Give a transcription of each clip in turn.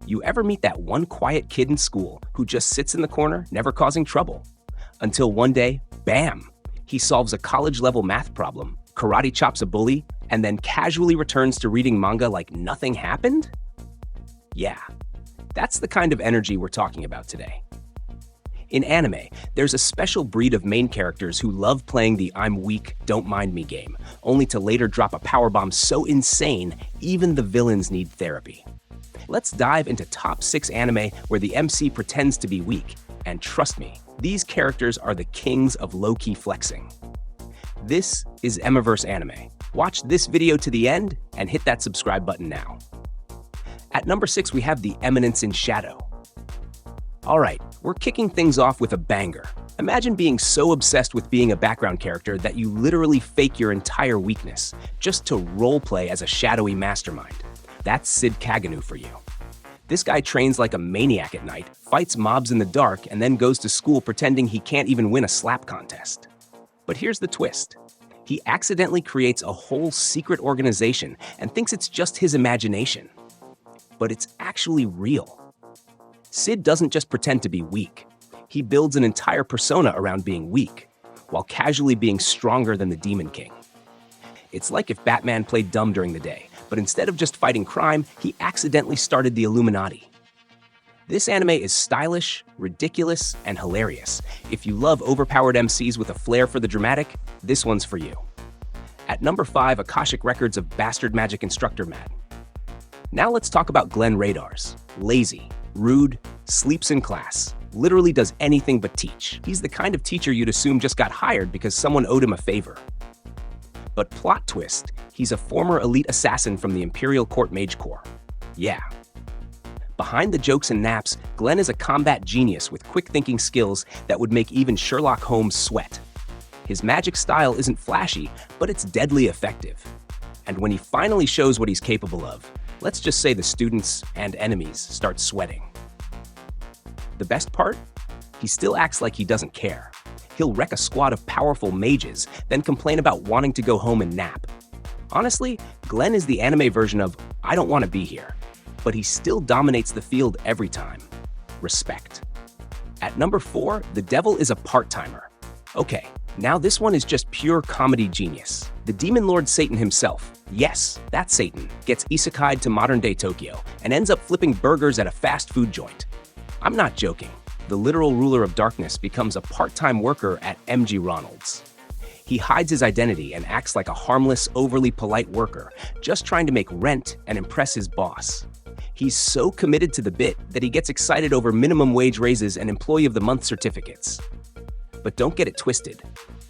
You ever meet that one quiet kid in school who just sits in the corner, never causing trouble? Until one day, bam! He solves a college-level math problem, karate chops a bully, and then casually returns to reading manga like nothing happened? Yeah, that's the kind of energy we're talking about today. In anime, there's a special breed of main characters who love playing the I'm weak, don't mind me game, only to later drop a powerbomb so insane, even the villains need therapy. Let's dive into top 6 anime where the MC pretends to be weak, and trust me, these characters are the kings of low-key flexing. This is Emiverse Anime. Watch this video to the end and hit that subscribe button now. At number 6, we have the Eminence in Shadow. Alright, we're kicking things off with a banger. Imagine being so obsessed with being a background character that you literally fake your entire weakness, just to roleplay as a shadowy mastermind. That's Sid Kaganu for you. This guy trains like a maniac at night, fights mobs in the dark, and then goes to school pretending he can't even win a slap contest. But here's the twist. He accidentally creates a whole secret organization and thinks it's just his imagination. But it's actually real. Sid doesn't just pretend to be weak. He builds an entire persona around being weak, while casually being stronger than the Demon King. It's like if Batman played dumb during the day, but instead of just fighting crime, he accidentally started the Illuminati. This anime is stylish, ridiculous, and hilarious. If you love overpowered MCs with a flair for the dramatic, this one's for you. At number 5, Akashic Records of Bastard Magic Instructor Matt. Now let's talk about Glenn Radars. Lazy, rude, sleeps in class, literally does anything but teach. He's the kind of teacher you'd assume just got hired because someone owed him a favor. But plot twist, he's a former elite assassin from the Imperial Court Mage Corps. Yeah. Behind the jokes and naps, Glenn is a combat genius with quick-thinking skills that would make even Sherlock Holmes sweat. His magic style isn't flashy, but it's deadly effective. And when he finally shows what he's capable of, let's just say the students and enemies start sweating. The best part? He still acts like he doesn't care. He'll wreck a squad of powerful mages, then complain about wanting to go home and nap. Honestly, Glenn is the anime version of I don't want to be here, but he still dominates the field every time. Respect. At number 4, the devil is a part-timer. Okay, now this one is just pure comedy genius. The demon lord Satan himself, yes, that's Satan, gets isekai'd to modern-day Tokyo and ends up flipping burgers at a fast food joint. I'm not joking. The literal ruler of darkness becomes a part-time worker at MG Ronald's. He hides his identity and acts like a harmless, overly polite worker, just trying to make rent and impress his boss. He's so committed to the bit that he gets excited over minimum wage raises and Employee of the Month certificates. But don't get it twisted.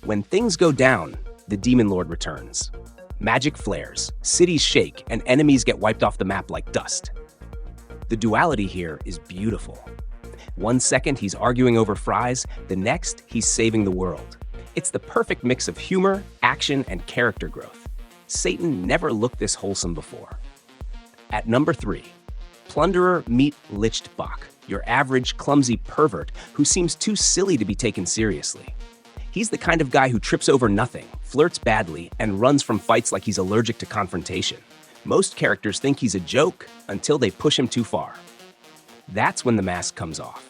When things go down, the Demon Lord returns. Magic flares, cities shake, and enemies get wiped off the map like dust. The duality here is beautiful. One second he's arguing over fries, the next he's saving the world. It's the perfect mix of humor, action, and character growth. Satan never looked this wholesome before. At number 3, Plunderer meet Liched Bach, your average, clumsy pervert who seems too silly to be taken seriously. He's the kind of guy who trips over nothing, flirts badly, and runs from fights like he's allergic to confrontation. Most characters think he's a joke until they push him too far. That's when the mask comes off.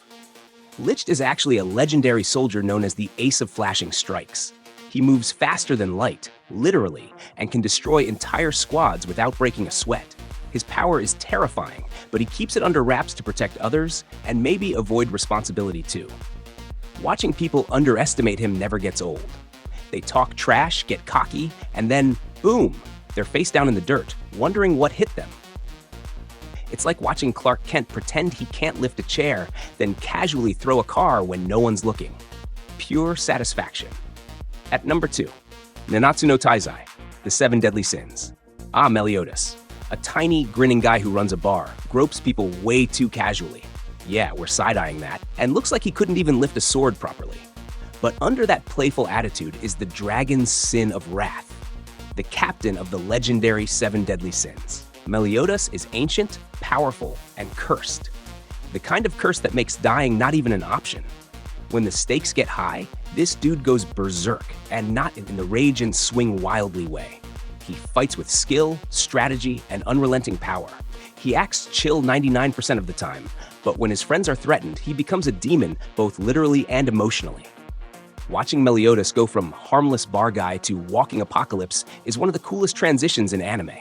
Liched is actually a legendary soldier known as the Ace of Flashing Strikes. He moves faster than light, literally, and can destroy entire squads without breaking a sweat. His power is terrifying, but he keeps it under wraps to protect others and maybe avoid responsibility too. Watching people underestimate him never gets old. They talk trash, get cocky, and then, boom, they're face down in the dirt, wondering what hit them. It's like watching Clark Kent pretend he can't lift a chair, then casually throw a car when no one's looking. Pure satisfaction. At number 2, Nanatsu no Taizai, the 7 Deadly Sins. Meliodas, a tiny, grinning guy who runs a bar, gropes people way too casually. Yeah, we're side-eyeing that, and looks like he couldn't even lift a sword properly. But under that playful attitude is the dragon's sin of wrath, the captain of the legendary 7 Deadly Sins. Meliodas is ancient, powerful, and cursed. The kind of curse that makes dying not even an option. When the stakes get high, this dude goes berserk, and not in the rage and swing wildly way. He fights with skill, strategy, and unrelenting power. He acts chill 99% of the time, but when his friends are threatened, he becomes a demon both literally and emotionally. Watching Meliodas go from harmless bar guy to walking apocalypse is one of the coolest transitions in anime.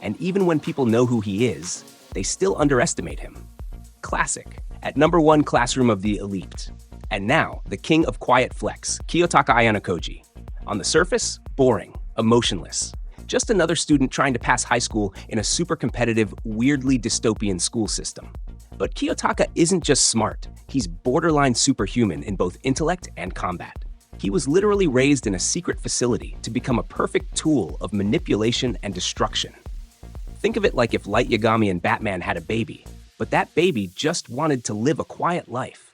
And even when people know who he is, they still underestimate him. Classic, at number 1 classroom of the elite. And now, the king of quiet flex, Kiyotaka Ayanokoji. On the surface, boring, emotionless. Just another student trying to pass high school in a super competitive, weirdly dystopian school system. But Kiyotaka isn't just smart, he's borderline superhuman in both intellect and combat. He was literally raised in a secret facility to become a perfect tool of manipulation and destruction. Think of it like if Light Yagami and Batman had a baby, but that baby just wanted to live a quiet life.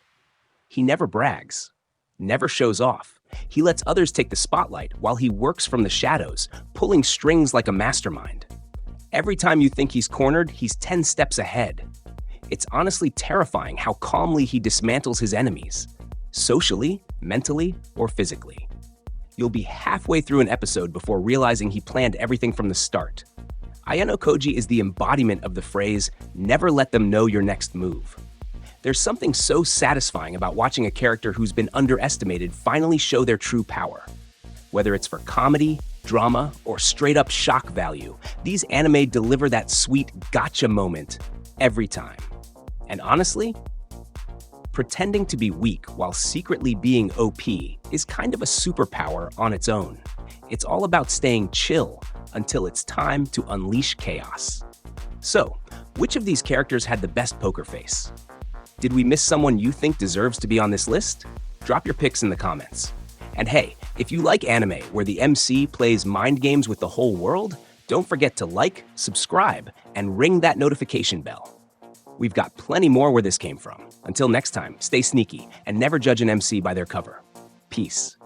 He never brags, never shows off. He lets others take the spotlight while he works from the shadows, pulling strings like a mastermind. Every time you think he's cornered, he's 10 steps ahead. It's honestly terrifying how calmly he dismantles his enemies, socially, mentally, or physically. You'll be halfway through an episode before realizing he planned everything from the start. Ayanokoji is the embodiment of the phrase, "never let them know your next move." There's something so satisfying about watching a character who's been underestimated finally show their true power. Whether it's for comedy, drama, or straight-up shock value, these anime deliver that sweet gotcha moment every time. And honestly, pretending to be weak while secretly being OP is kind of a superpower on its own. It's all about staying chill until it's time to unleash chaos. So, which of these characters had the best poker face? Did we miss someone you think deserves to be on this list? Drop your picks in the comments. And hey, if you like anime where the MC plays mind games with the whole world, don't forget to like, subscribe, and ring that notification bell. We've got plenty more where this came from. Until next time, stay sneaky and never judge an MC by their cover. Peace.